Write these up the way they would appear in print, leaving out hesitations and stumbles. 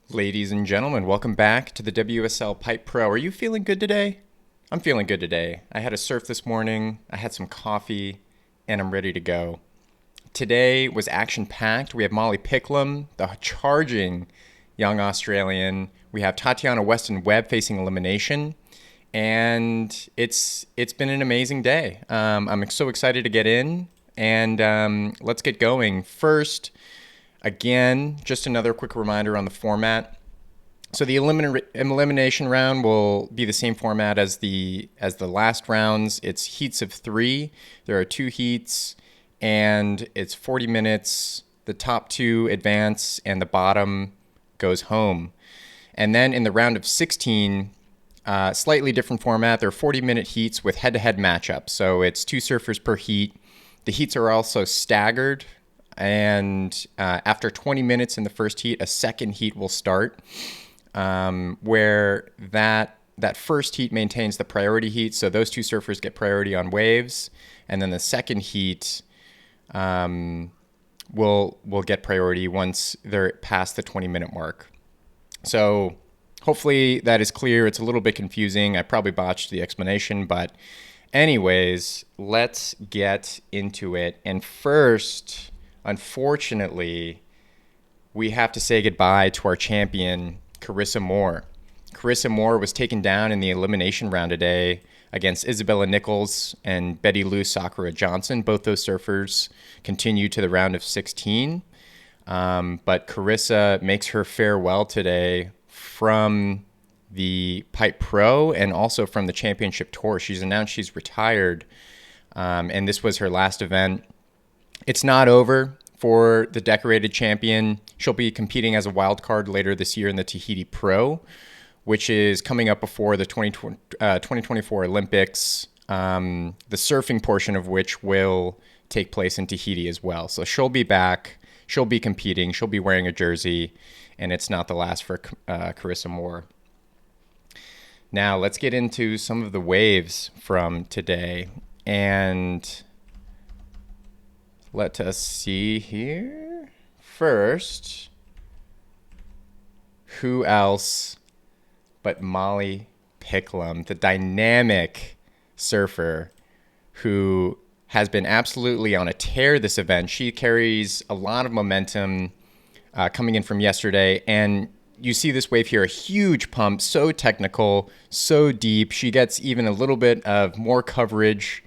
Ladies and gentlemen, welcome back to the WSL Pipe Pro. Are you feeling good today? I'm feeling good today. I had a surf this morning, I had some coffee, and I'm ready to go. Today was action-packed. We have Molly Picklum, the charging young Australian. We have Tatiana WESTON-WEBB facing elimination, and it's been an amazing day. I'm so excited to get in, and let's get going. First, again, just another quick reminder on the format. So the elimination round will be the same format as the last rounds. It's heats of 3. There are 2 heats, and it's 40 minutes. The top 2 advance, and the bottom goes home. And then in the round of 16, slightly different format. There are 40-minute heats with head-to-head matchups. So it's 2 surfers per heat. The heats are also staggered. And after 20 minutes in the first heat, a second heat will start, where that first heat maintains the priority heat. So those 2 surfers get priority on waves, and then the second heat will get priority once they're past the 20-minute mark. So hopefully that is clear. It's a little bit confusing. I probably botched the explanation, but anyways, let's get into it. And first, unfortunately, we have to say goodbye to our champion, Carissa Moore. Carissa Moore was taken down in the elimination round today against Isabella Nichols and Betty Lou Sakura Johnson. Both those surfers continue to the round of 16. But Carissa makes her farewell today from the Pipe Pro and also from the Championship Tour. She's announced she's retired, and this was her last event. It's not over for the decorated champion. She'll be competing as a wild card later this year in the Tahiti Pro, which is coming up before the 2024 Olympics, the surfing portion of which will take place in Tahiti as well. So she'll be back. She'll be competing. She'll be wearing a jersey, and it's not the last for Carissa Moore. Now, let's get into some of the waves from today. And let us see here. First, who else but Molly Picklum, the dynamic surfer who has been absolutely on a tear this event. She carries a lot of momentum coming in from yesterday, and you see this wave here, a huge pump, so technical, so deep. She gets even a little bit of more coverage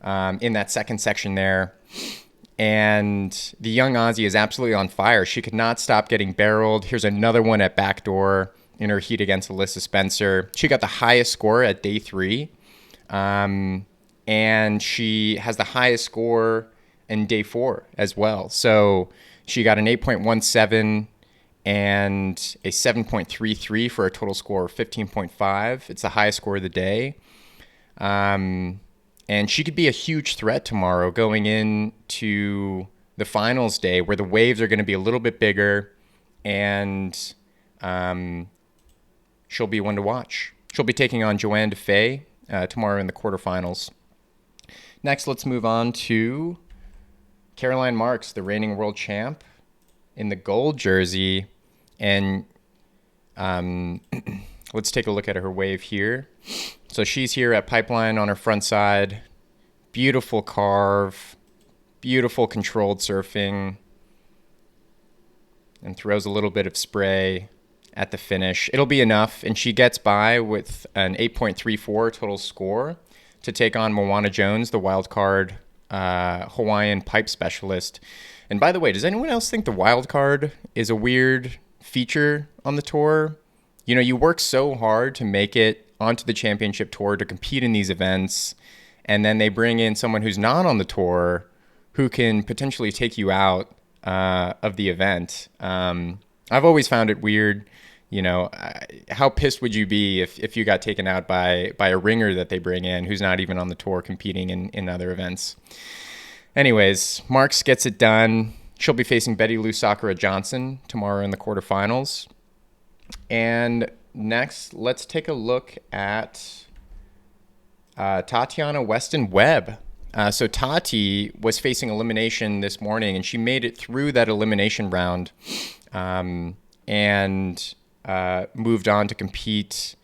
in that second section there. And the young Aussie is absolutely on fire. She could not stop getting barreled. Here's another one at backdoor in her heat against Alyssa Spencer. She got the highest score at day 3. And she has the highest score in day 4 as well. So she got an 8.17 and a 7.33 for a total score of 15.5. It's the highest score of the day. And she could be a huge threat tomorrow going into the finals day, where the waves are going to be a little bit bigger, and she'll be one to watch. She'll be taking on Joanne DeFay tomorrow in the quarterfinals. Next, let's move on to Caroline Marks, the reigning world champ, in the gold jersey. And let's take a look at her wave here. So she's here at Pipeline on her front side. Beautiful carve, beautiful controlled surfing, and throws a little bit of spray at the finish. It'll be enough, and she gets by with an 8.34 total score to take on Moana Jones, the wild card Hawaiian pipe specialist. And by the way, does anyone else think the wild card is a weird feature on the tour? You know, you work so hard to make it onto the championship tour to compete in these events, and then they bring in someone who's not on the tour who can potentially take you out of the event. I've always found it weird. You know, how pissed would you be if you got taken out by a ringer that they bring in who's not even on the tour competing in other events? Anyways, Marks gets it done. She'll be facing Betty Lou Sakura Johnson tomorrow in the quarterfinals. And next, let's take a look at Tatiana WESTON-WEBB. So Tati was facing elimination this morning, and she made it through that elimination round. And moved on to compete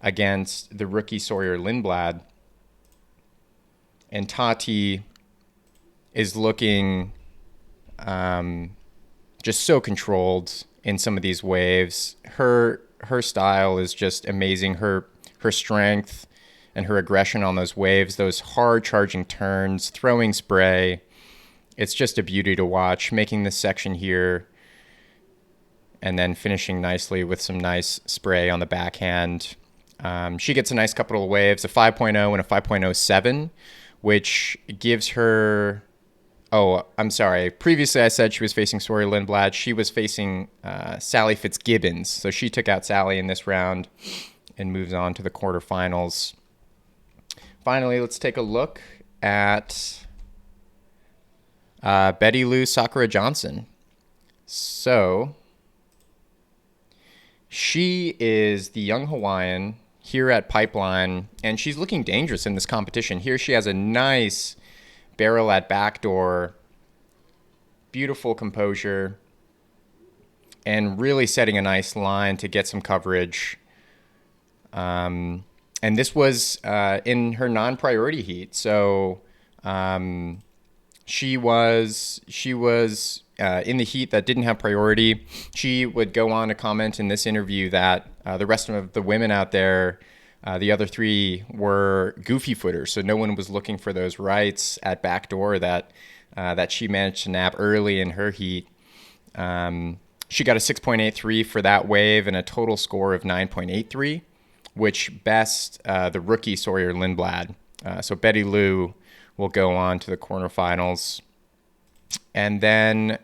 against the rookie Sawyer Lindblad. And Tati is looking just so controlled in some of these waves. Her style is just amazing. Her strength and her aggression on those waves, those hard charging turns, throwing spray. It's just a beauty to watch, making this section here and then finishing nicely with some nice spray on the backhand. She gets a nice couple of waves, a 5.0 and a 5.07, which gives her... Oh, I'm sorry. Previously, I said she was facing Sawyer Lindblad. She was facing Sally Fitzgibbons. So she took out Sally in this round and moves on to the quarterfinals. Finally, let's take a look at Betty Lou Sakura Johnson. So she is the young Hawaiian here at Pipeline, and she's looking dangerous in this competition. Here she has a nice barrel at backdoor, beautiful composure, and really setting a nice line to get some coverage. And this was in her non-priority heat, so she was in the heat that didn't have priority. She would go on to comment in this interview that the rest of the women out there, the other three, were goofy footers, so no one was looking for those rights at backdoor that she managed to nab early in her heat. She got a 6.83 for that wave and a total score of 9.83, which best the rookie Sawyer Lindblad. So Betty Lou will go on to the quarterfinals. And then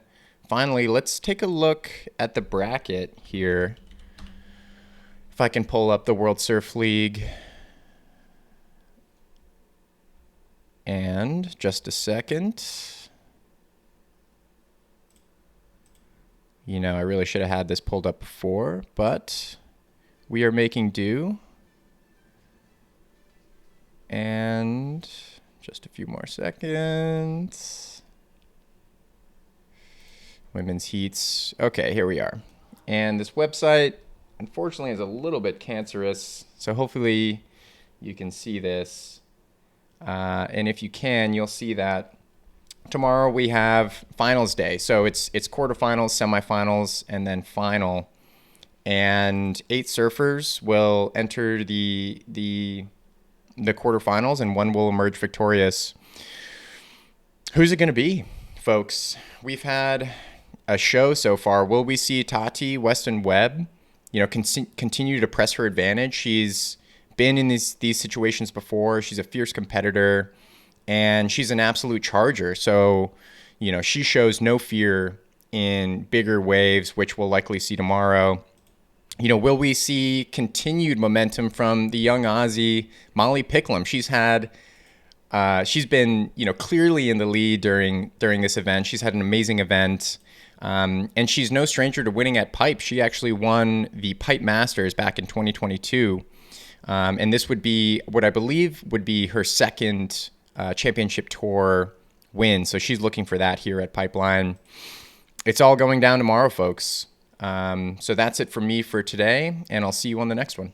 finally, let's take a look at the bracket here. If I can pull up the World Surf League. And just a second. You know, I really should have had this pulled up before, but we are making do. And just a few more seconds. Women's heats. Okay, here we are. And this website, unfortunately, is a little bit cancerous, so hopefully you can see this. And if you can, you'll see that tomorrow we have finals day. So it's quarterfinals, semifinals, and then final. And 8 surfers will enter the quarterfinals, and one will emerge victorious. Who's it going to be, folks? We've had a show so far. Will we see TATI WESTON-WEBB, continue to press her advantage? She's been in these situations before. She's a fierce competitor, and she's an absolute charger. So, she shows no fear in bigger waves, which we'll likely see tomorrow. Will we see continued momentum from the young Aussie, Molly Picklum? She's been, clearly in the lead during this event. She's had an amazing event. And she's no stranger to winning at Pipe. She actually won the Pipe Masters back in 2022. And this would be what I believe would be her second championship tour win. So she's looking for that here at Pipeline. It's all going down tomorrow, folks. So that's it for me for today, and I'll see you on the next one.